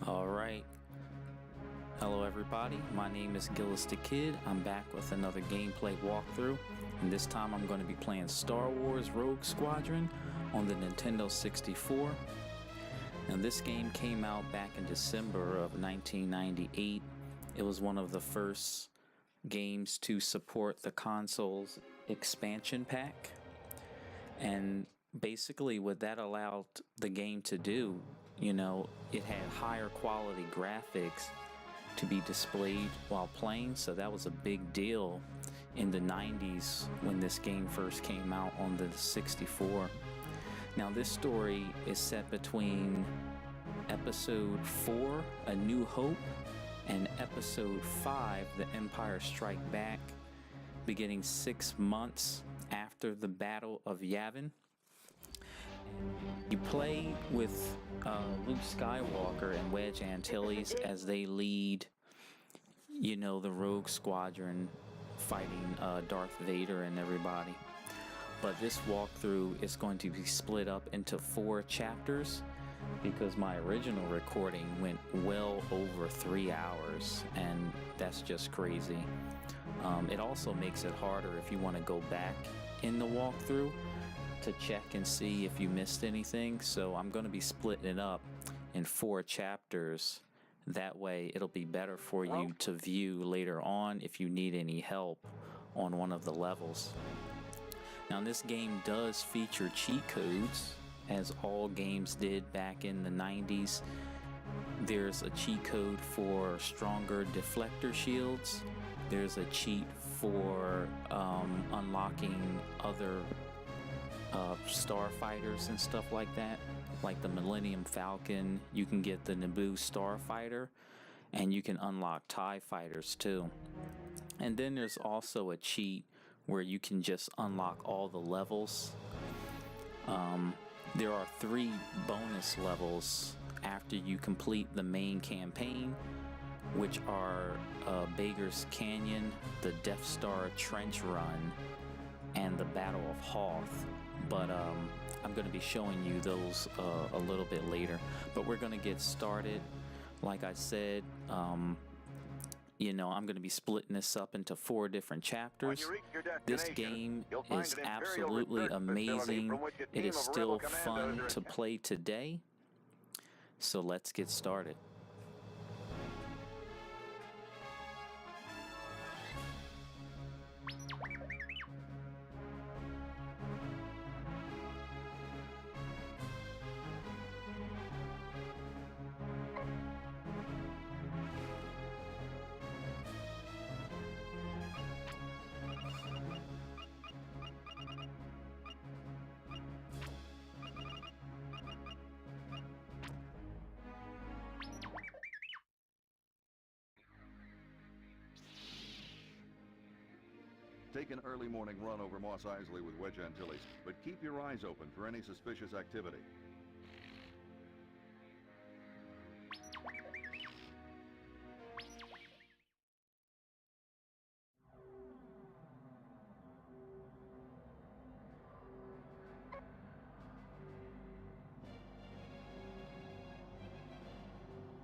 Alright, hello everybody, my name is Gillis the Kid. I'm back with another gameplay walkthrough, and this time I'm going to be playing Star Wars Rogue Squadron on the Nintendo 64. Now this game came out back in December of 1998. It was one of the first games to support the console's expansion pack, and basically what that allowed the game to do, you know, it had higher quality graphics to be displayed while playing, so that was a big deal in the 90s when this game first came out on the 64. Now this story is set between Episode 4, A New Hope, and Episode 5, The Empire Strike Back, beginning 6 months after the Battle of Yavin. You play with Luke Skywalker and Wedge Antilles as they lead, you know, the Rogue Squadron fighting Darth Vader and everybody. But this walkthrough is going to be split up into 4 chapters because my original recording went well over 3 hours, and that's just crazy. It also makes it harder if you want to go back in the walkthrough to check and see if you missed anything, so I'm going to be splitting it up in 4 chapters. That way it'll be better for you to view later on if you need any help on one of the levels. Now this game does feature cheat codes, as all games did back in the 90s. There's a cheat code for stronger deflector shields. There's a cheat for unlocking other starfighters and stuff like that, like the Millennium Falcon. You can get the Naboo starfighter, and you can unlock TIE fighters too. And then there's also a cheat where you can just unlock all the levels. There are 3 bonus levels after you complete the main campaign, which are Baker's Canyon, the Death Star Trench Run, and the Battle of Hoth. But I'm going to be showing you those a little bit later. But we're going to get started. Like I said, you know, I'm going to be splitting this up into 4 different chapters. This game is absolutely amazing. It is still fun to play today. So let's get started. Take an early morning run over Mos Eisley with Wedge Antilles, but keep your eyes open for any suspicious activity.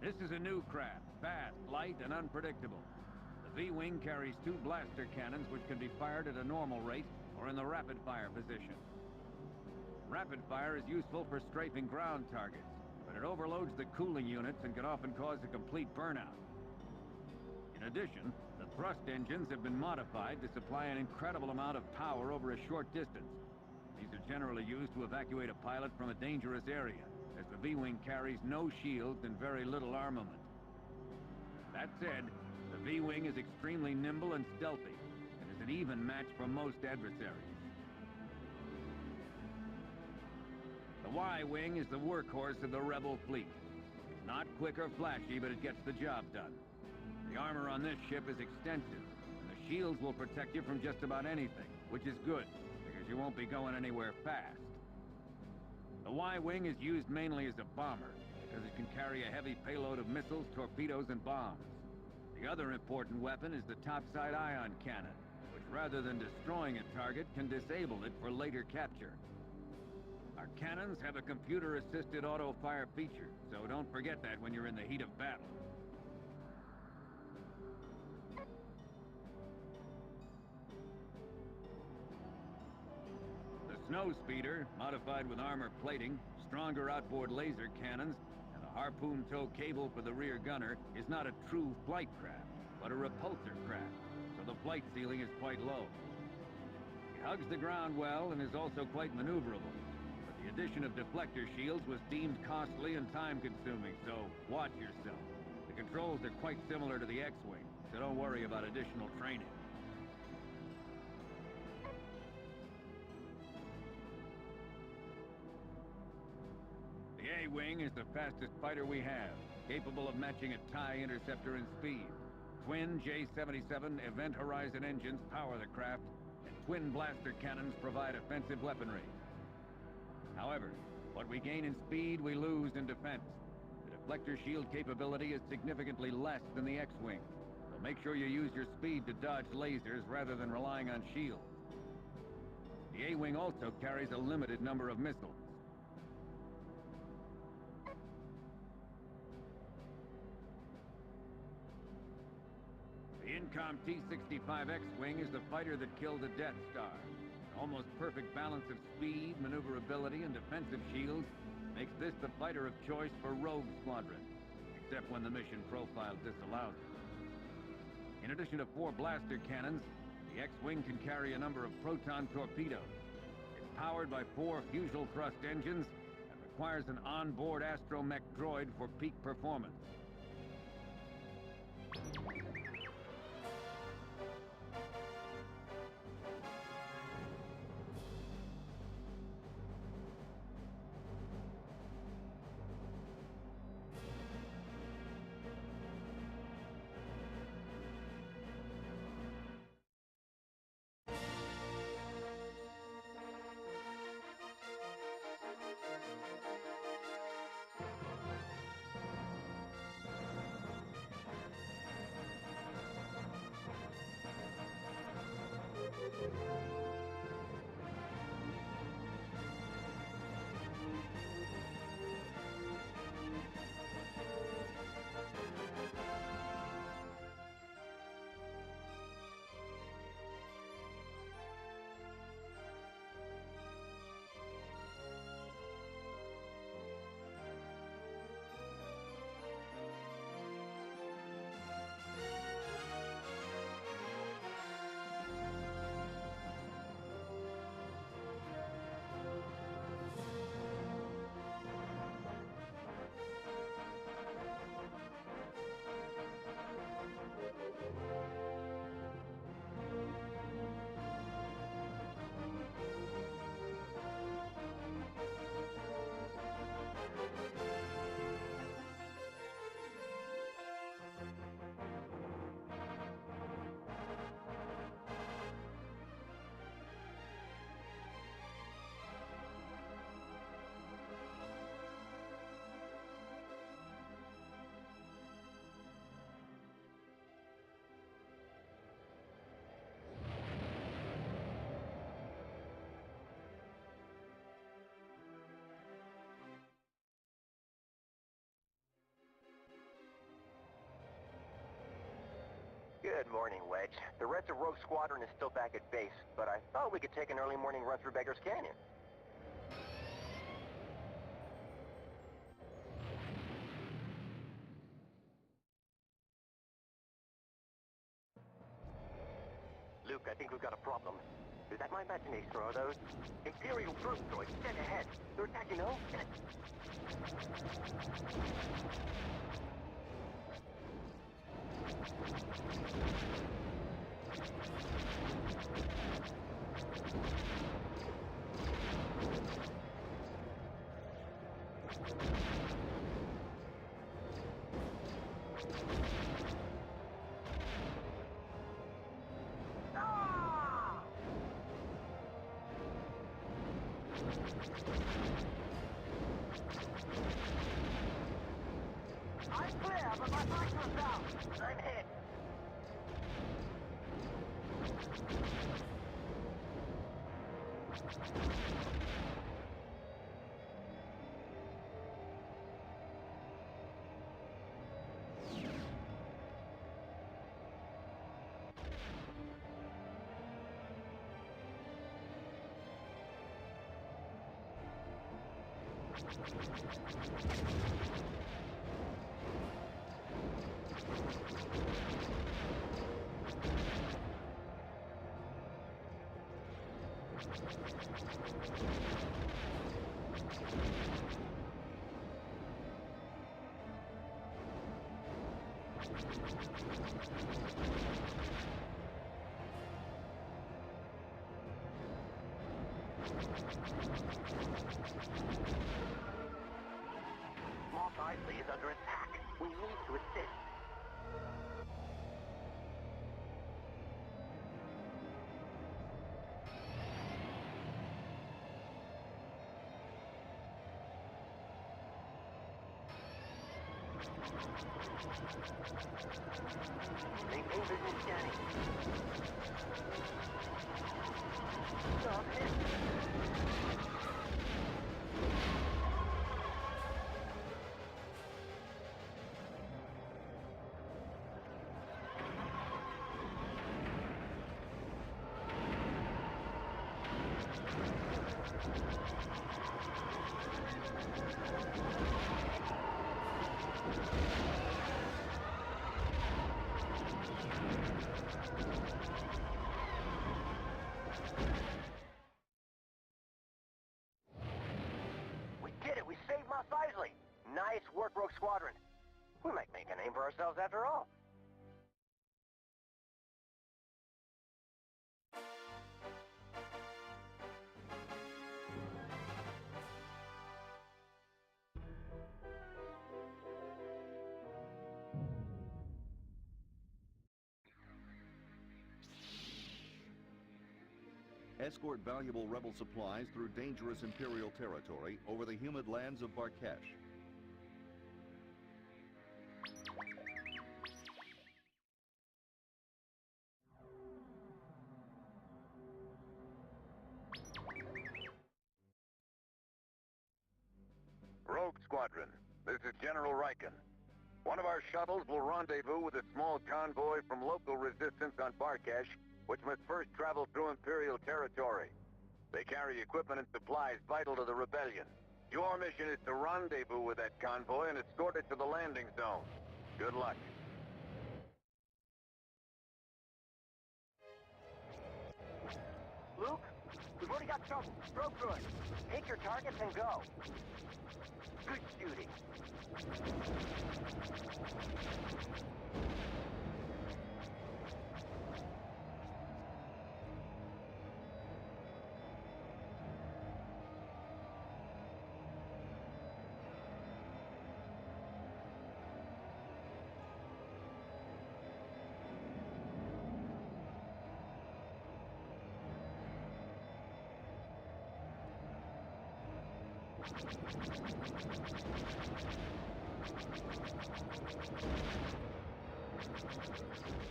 This is a new craft, fast, light, and unpredictable. The V-Wing carries 2 blaster cannons which can be fired at a normal rate or in the rapid-fire position. Rapid fire is useful for strafing ground targets, but it overloads the cooling units and can often cause a complete burnout. In addition, the thrust engines have been modified to supply an incredible amount of power over a short distance. These are generally used to evacuate a pilot from a dangerous area, as the V-Wing carries no shields and very little armament. That said, the V-Wing is extremely nimble and stealthy, an even match for most adversaries. The Y-Wing is the workhorse of the Rebel fleet. It's not quick or flashy, but it gets the job done. The armor on this ship is extensive, and the shields will protect you from just about anything, which is good, because you won't be going anywhere fast. The Y-Wing is used mainly as a bomber, because it can carry a heavy payload of missiles, torpedoes, and bombs. The other important weapon is the topside ion cannon, which rather than destroying a target, can disable it for later capture. Our cannons have a computer-assisted auto-fire feature, so don't forget that when you're in the heat of battle. The Snowspeeder, modified with armor plating, stronger outboard laser cannons, and a harpoon tow cable for the rear gunner, is not a true flight craft, but a repulsor craft, so the flight ceiling is quite low. It hugs the ground well and is also quite maneuverable. The addition of deflector shields was deemed costly and time-consuming, so watch yourself. The controls are quite similar to the X-Wing, so don't worry about additional training. The A-Wing is the fastest fighter we have, capable of matching a TIE interceptor in speed. Twin J-77 Event Horizon engines power the craft, and twin blaster cannons provide offensive weaponry. However, what we gain in speed, we lose in defense. The deflector shield capability is significantly less than the X-Wing, so make sure you use your speed to dodge lasers rather than relying on shields. The A-Wing also carries a limited number of missiles. The Incom T-65 X-Wing is the fighter that killed the Death Star. Almost perfect balance of speed, maneuverability, and defensive shields makes this the fighter of choice for Rogue Squadron, except when the mission profile disallows it. In addition to 4 blaster cannons, the X-Wing can carry a number of proton torpedoes. It's powered by 4 fusible thrust engines and requires an onboard astromech droid for peak performance. Good morning, Wedge. The rest of Rogue Squadron is still back at base, but I thought we could take an early morning run through Beggar's Canyon. Luke, I think we've got a problem. Is that my imagination, or are those Imperial troop droids dead ahead? They're attacking us. I'm clear, but my bike's not down. I'm hit. Mos Eisley is under attack. We need to assist. Maintain visual scanning. Stop it. We did it! We saved Mos Eisley! Nice work, Rogue Squadron. We might make a name for ourselves after all. Escort valuable rebel supplies through dangerous Imperial territory over the humid lands of Barkesh. Rogue Squadron, this is General Riken. One of our shuttles will rendezvous with a small convoy from local resistance on Barkesh, which must first travel through Imperial territory. They carry equipment and supplies vital to the rebellion. Your mission is to rendezvous with that convoy and escort it to the landing zone. Good luck. Luke, we've already got trouble. Broke through it. Take your targets and go. Good shooting.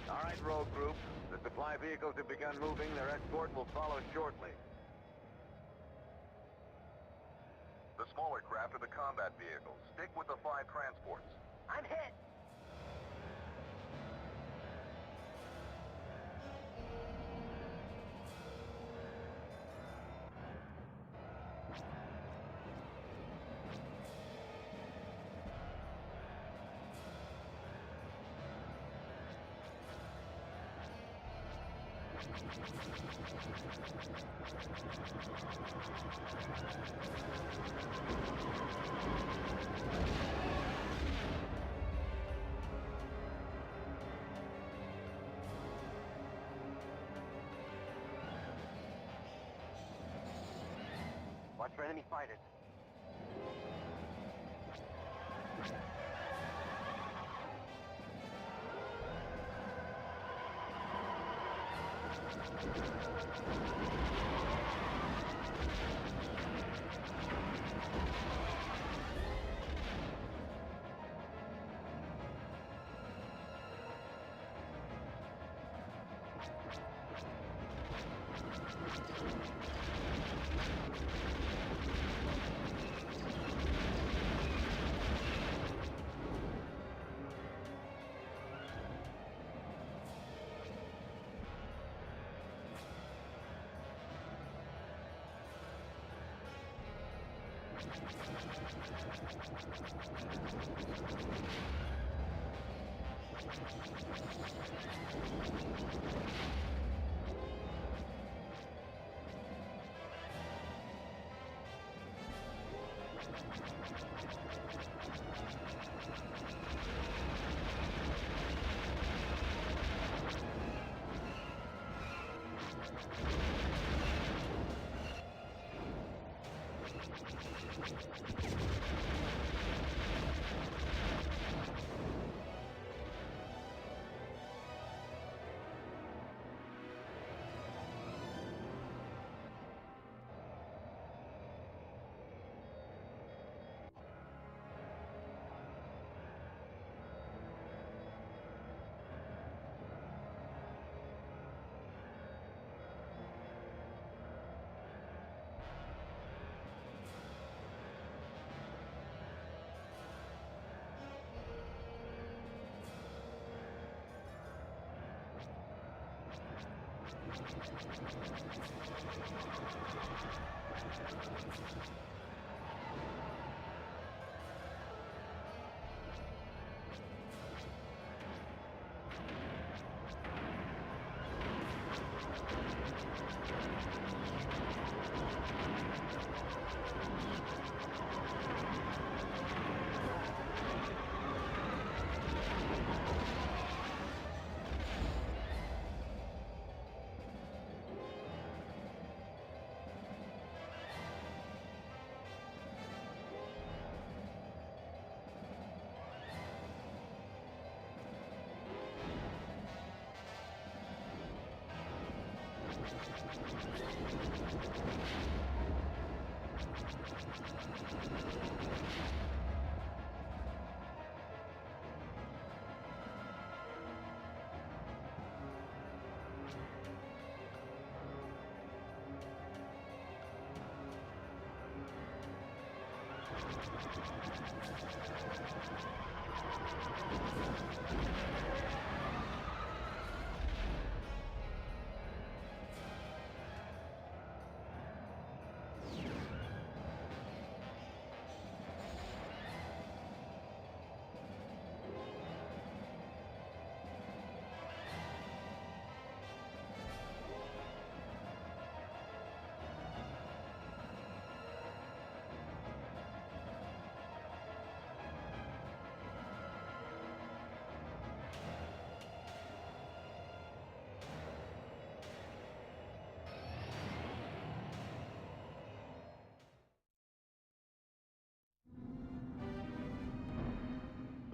All right, Rogue Group. The supply vehicles have begun moving. Their escort will follow shortly. The smaller craft are the combat vehicles. Stick with the 5 transports. I'm hit. for enemy fighters.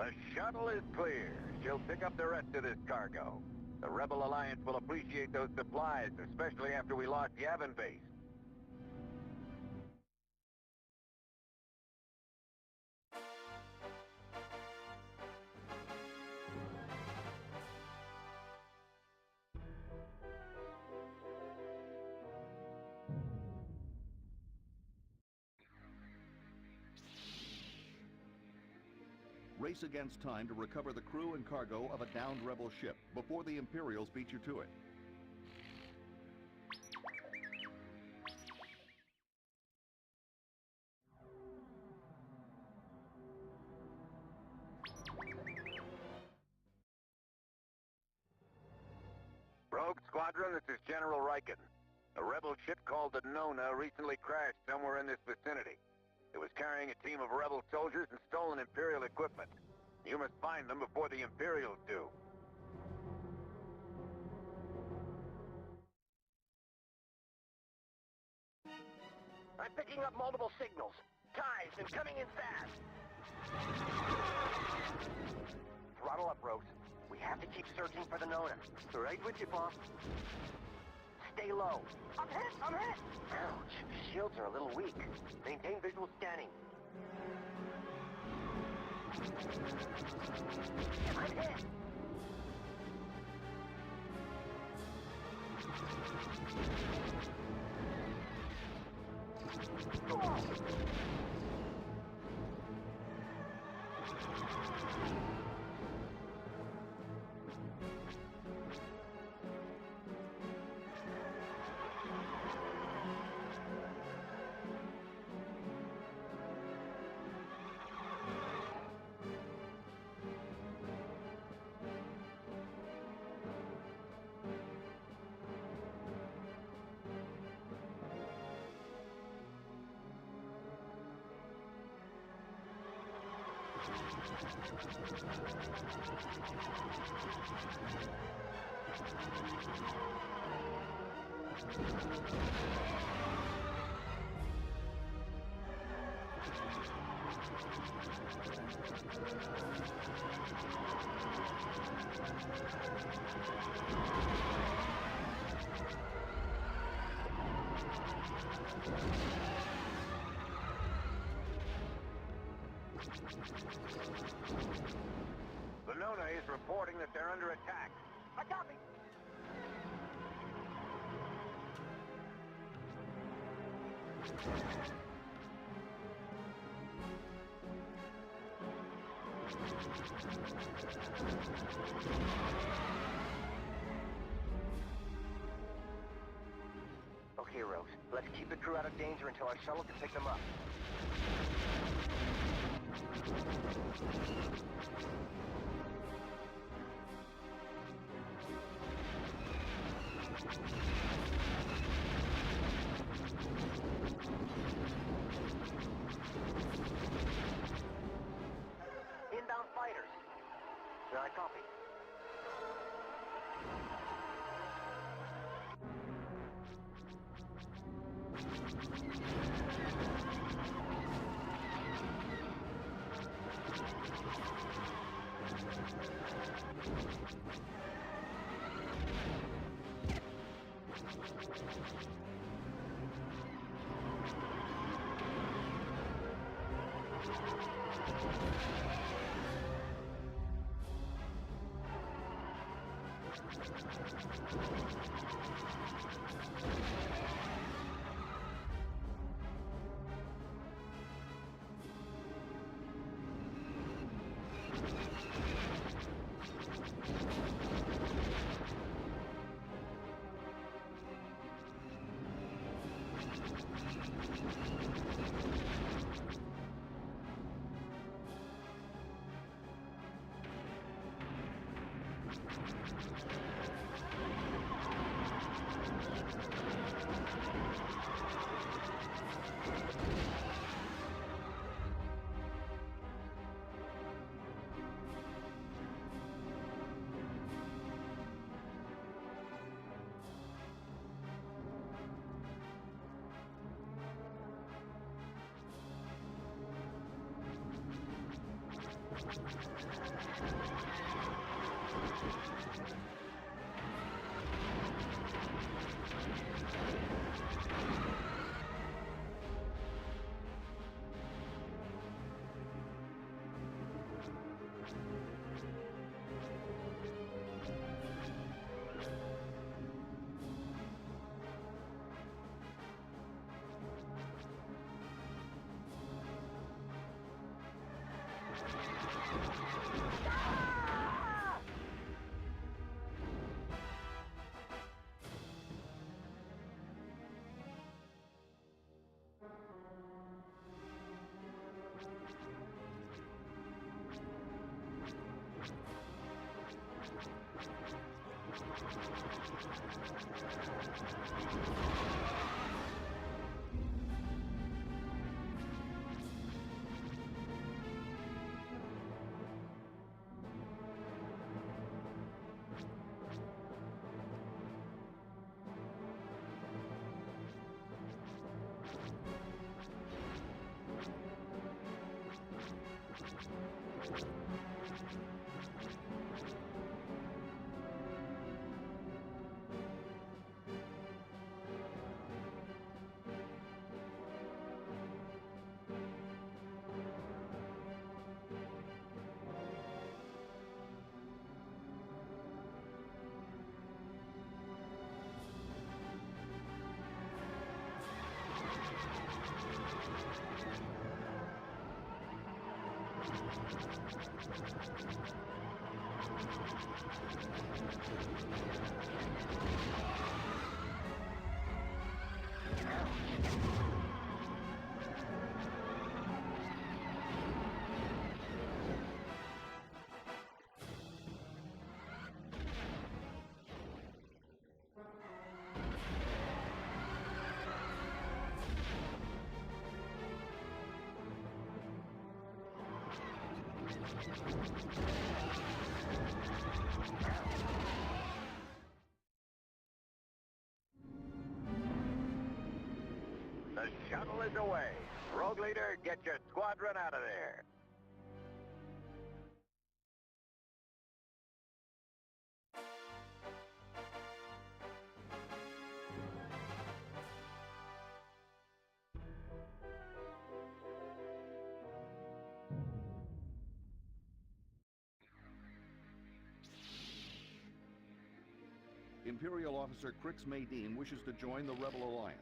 The shuttle is clear. She'll pick up the rest of this cargo. The Rebel Alliance will appreciate those supplies, especially after we lost Yavin Base. Race against time to recover the crew and cargo of a downed rebel ship before the Imperials beat you to it. Rogue Squadron, this is General Riken. A rebel ship called the Nonnah recently crashed somewhere in this vicinity. It was carrying a team of rebel soldiers and stolen Imperial equipment. You must find them before the Imperials do. I'm picking up multiple signals. Ties and coming in fast. Throttle up, Rogues. We have to keep searching for the Nonnah. Right with you, boss. Stay low. I'm hit! I'm hit! Ouch. Shields are a little weak. Maintain visual scanning. I'm hit! The Nonnah is reporting that they're under attack. I copy. Okay, Rogues. Let's keep the crew out of danger until our shuttle can pick them up. Inbound fighters. I copy. The shuttle is away. Rogue Leader, get your squadron out of there. Imperial officer Crix Maydeen wishes to join the Rebel Alliance,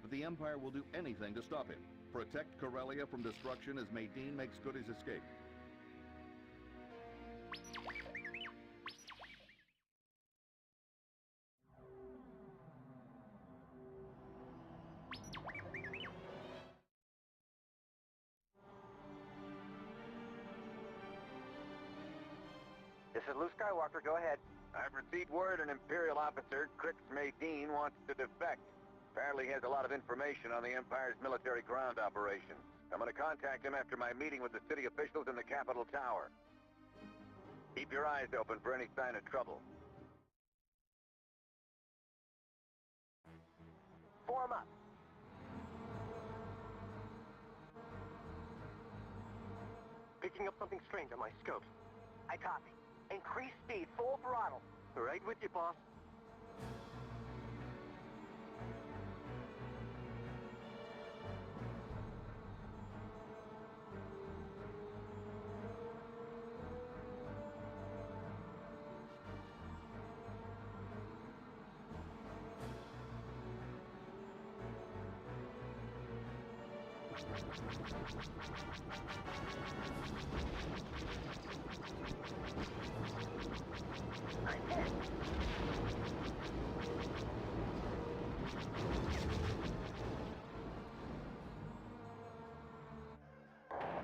but the Empire will do anything to stop him. Protect Corellia from destruction as Maydeen makes good his escape. This is Luke Skywalker. Go ahead. I've received word an Imperial officer, Crix Maydeen, wants to defect. Apparently he has a lot of information on the Empire's military ground operations. I'm going to contact him after my meeting with the city officials in the Capitol Tower. Keep your eyes open for any sign of trouble. Form up. Picking up something strange on my scopes. I copy. Increase speed, full throttle. Right with you, boss.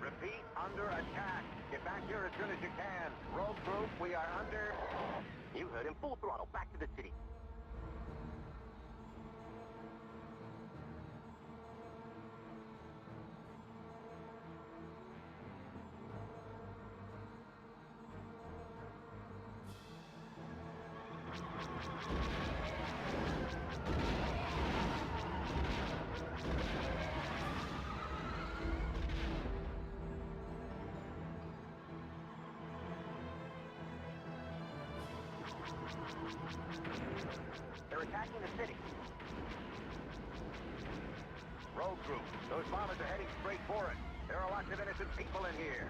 Repeat, under attack. Get back here as soon as you can. Rogue group, we are under... You heard him. Full throttle. Back to the city. They're attacking the city. Rogue group, those bombers are heading straight for it. There are lots of innocent people in here.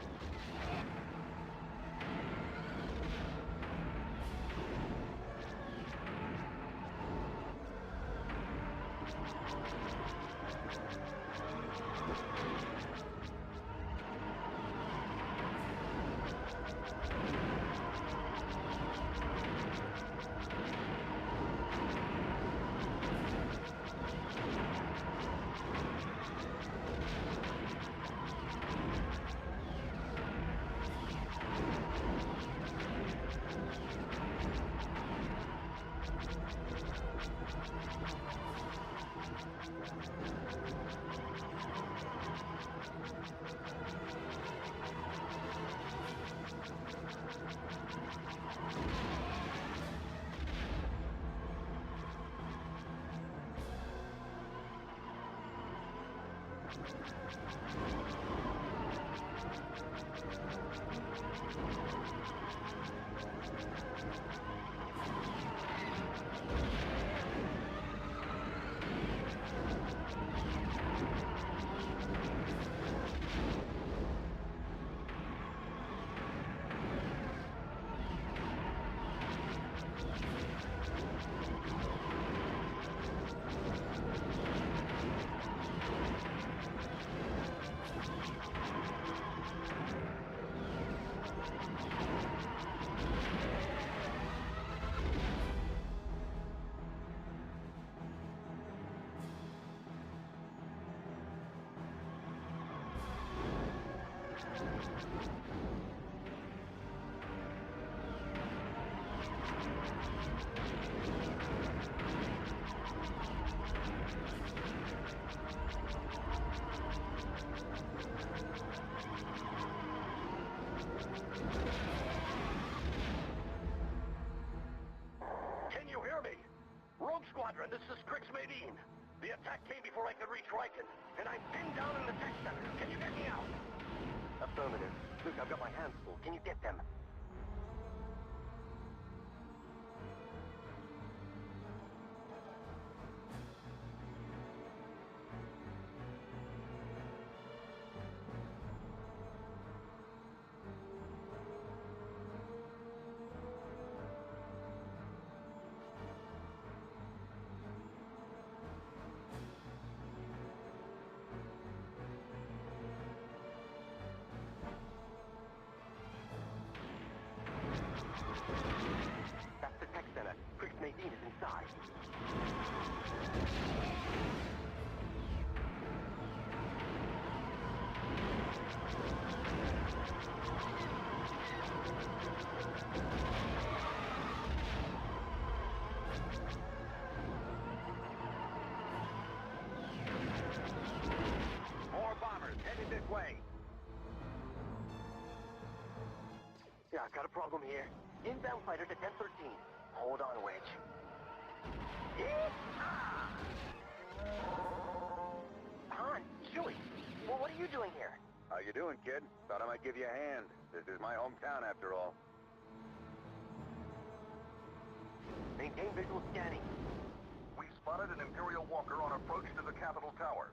Can you hear me? Rogue Squadron, this is Medine. The attack came before I could reach Riken, and I'm pinned down in the tech center. Can you get me out? Affirmative. Luke, I've got my hands full. Can you get them? That's the tech center. Nadine is inside. More bombers headed this way. Yeah, I've got a problem here. Inbound fighter to 1013. Hold on, Wedge. Han, Chewie, well, what are you doing here? How you doing, kid? Thought I might give you a hand. This is my hometown, after all. Maintain visual scanning. We spotted an Imperial walker on approach to the Capitol Tower.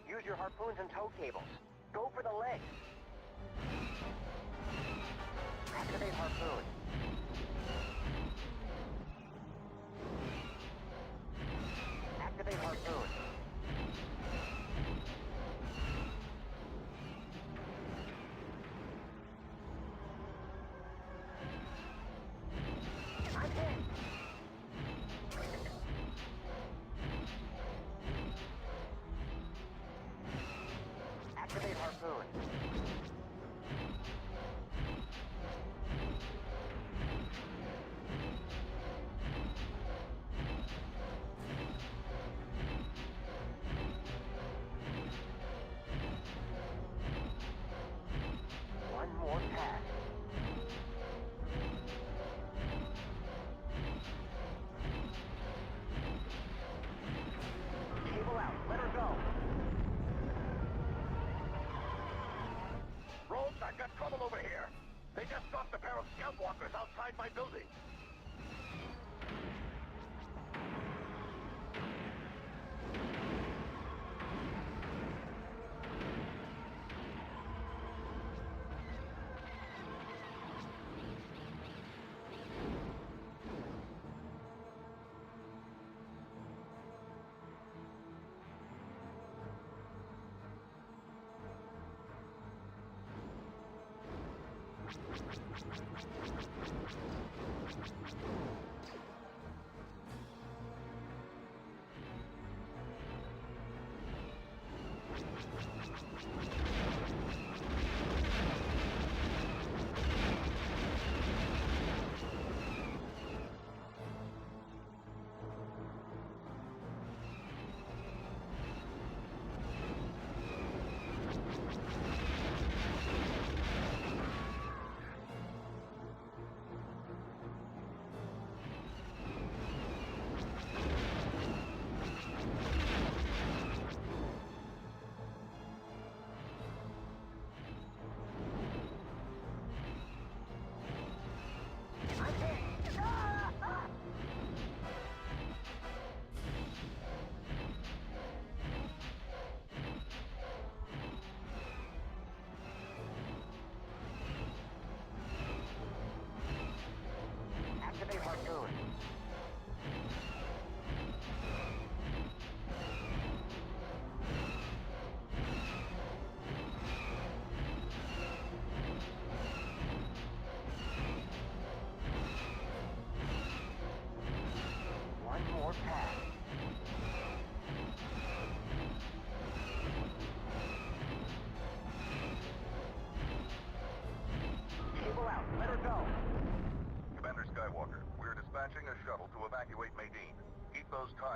Use your harpoons and tow cables. Go for the legs. Activate harpoon. Activate harpoon. I'm hit. Activate harpoon. One more pass. Cable out. Let her go. Rogues, I've got trouble over here. They just stopped a pair of scout walkers outside my building.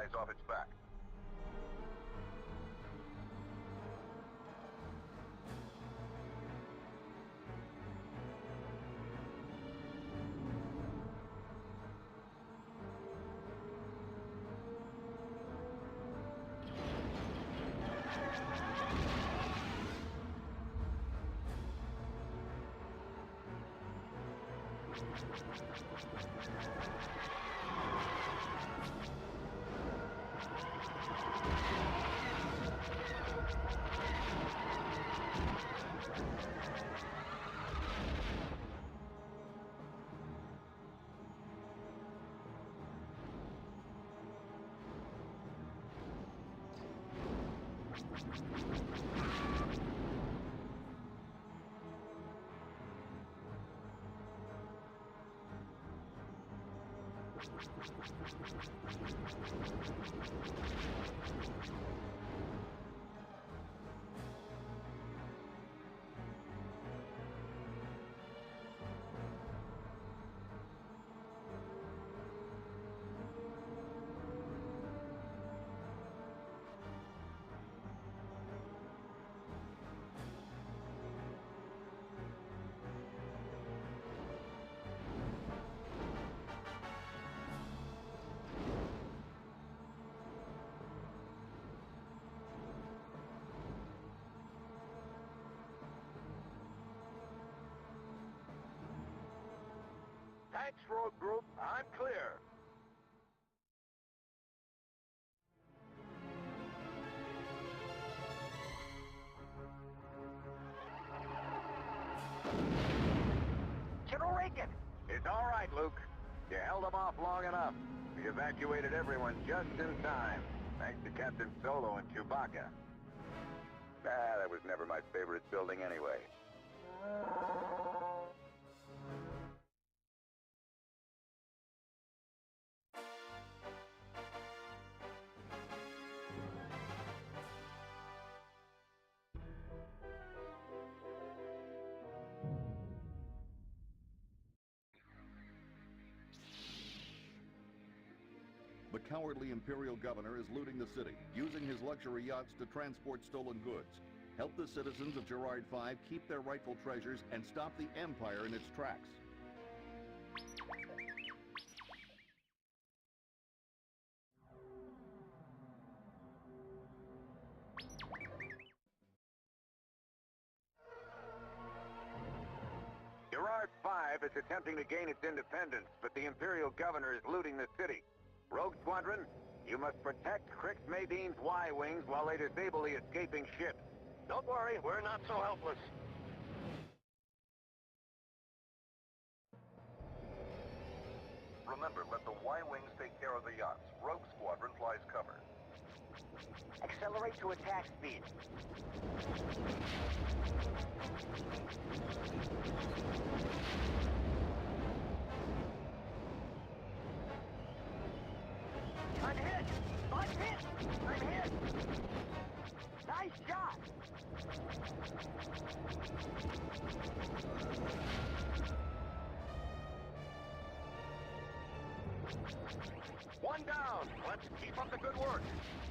rise off its back. Thanks, Rogue Group. I'm clear. General Reagan! It's all right, Luke. You held them off long enough. We evacuated everyone just in time, thanks to Captain Solo and Chewbacca. That was never my favorite building anyway. The cowardly Imperial governor is looting the city, using his luxury yachts to transport stolen goods. Help the citizens of Gerrard V keep their rightful treasures and stop the Empire in its tracks. Gerrard V is attempting to gain its independence, but the Imperial governor is looting the city. Rogue Squadron, you must protect Crix Madine's Y-Wings while they disable the escaping ships. Don't worry, we're not so helpless. Remember, let the Y-Wings take care of the yachts. Rogue Squadron flies cover. Accelerate to attack speed. I'm hit! I'm hit! I'm hit! Nice shot! One down. Let's keep up the good work.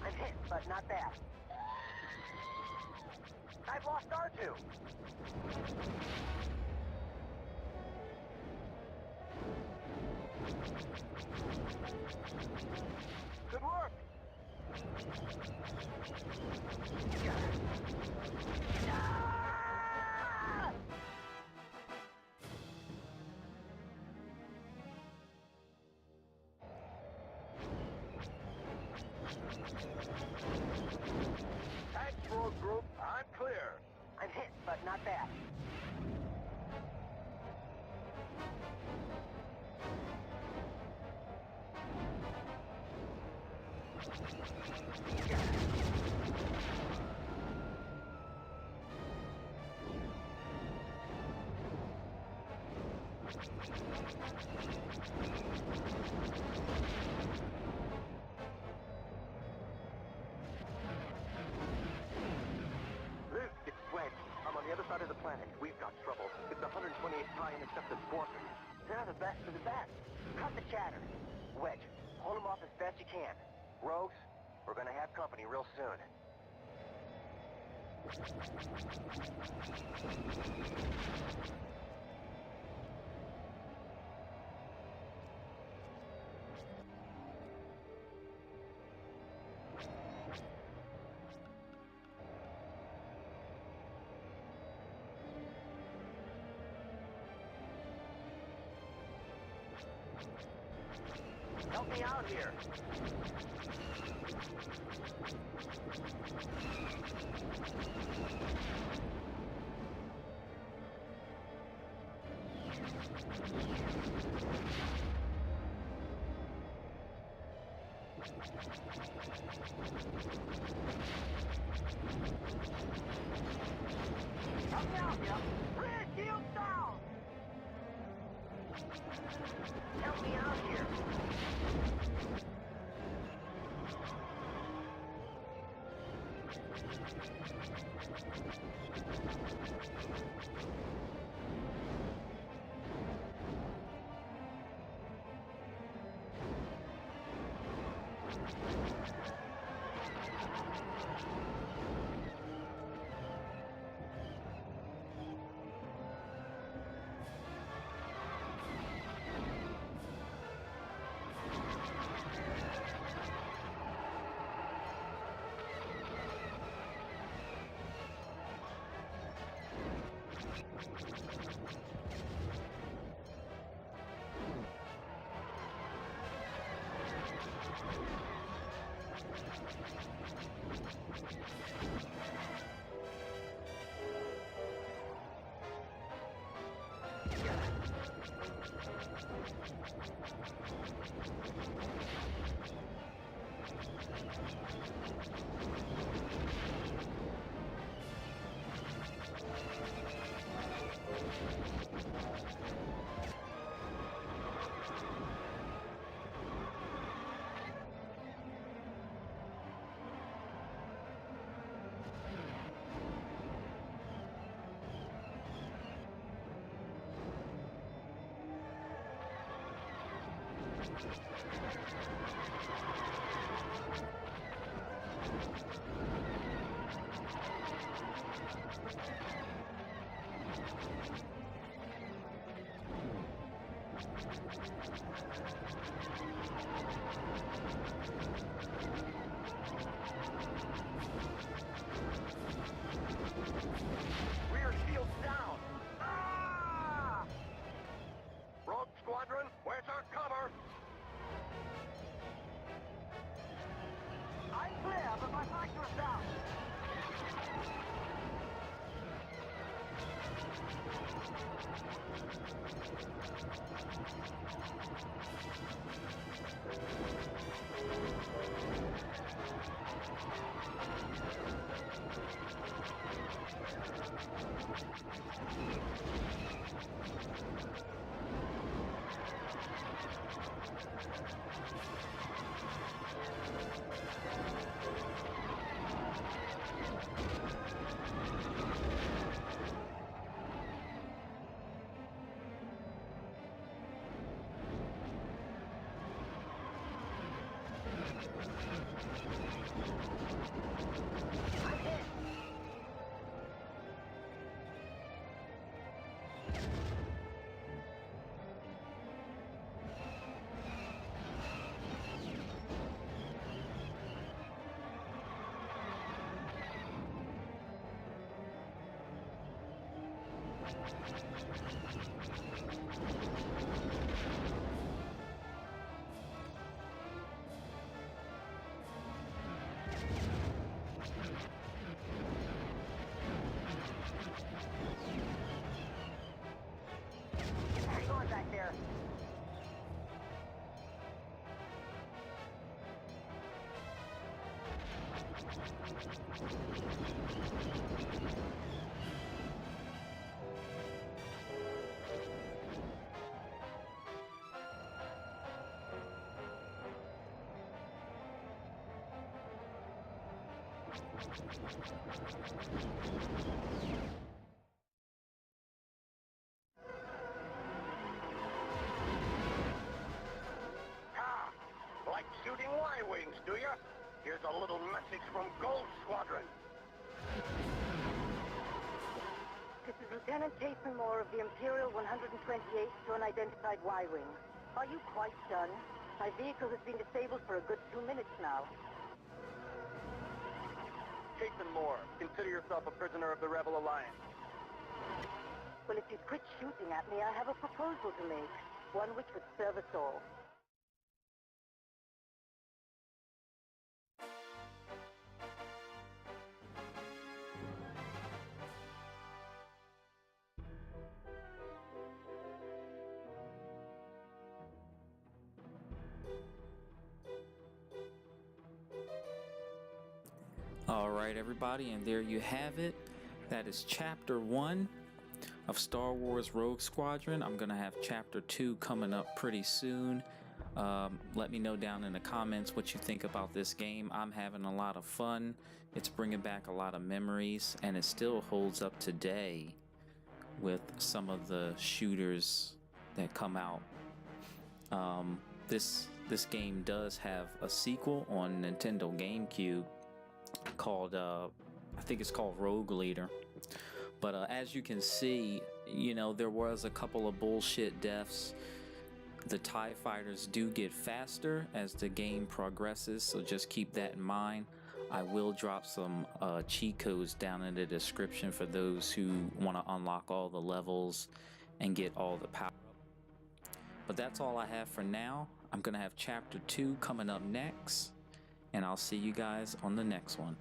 I'm hit, but not bad. I've lost R2. Good work. Ah! Thanks, Rogue Group. I'm clear. I'm hit, but not bad. It's Wedge. I'm on the other side of the planet. We've got trouble. It's the 128th High Interceptor Squadron. They're the best of the best. Cut the chatter. Wedge, hold them off as best you can. Rogues, we're gonna have company real soon. Help me out here. Help me out here. Rear shield down. Help me out here. Rear shield down. Ah! Rogue Squadron, where's our cover? I'm clear, but my factor's down. Ah, like shooting Y-wings, do you? a little message from Gold Squadron. This is Lieutenant Jason Moore of the Imperial 128th to unidentified Y-Wing. Are you quite done? My vehicle has been disabled for a good 2 minutes now. Jason Moore, consider yourself a prisoner of the Rebel Alliance. Well, if you'd quit shooting at me, I have a proposal to make. One which would serve us all. Alright everybody, and there you have it. That is Chapter 1 of Star Wars Rogue Squadron. I'm gonna have Chapter 2 coming up pretty soon. Let me know down in the comments what you think about this game. I'm having a lot of fun. It's bringing back a lot of memories, and it still holds up today with some of the shooters that come out. This game does have a sequel on Nintendo GameCube called I think it's called Rogue Leader, but as you can see, you know, there was a couple of bullshit deaths. The TIE fighters do get faster as the game progresses, so just keep that in mind. I will drop some cheat codes down in the description for those who want to unlock all the levels and get all the power. But that's all I have for now. I'm gonna have Chapter 2 coming up next, and I'll see you guys on the next one.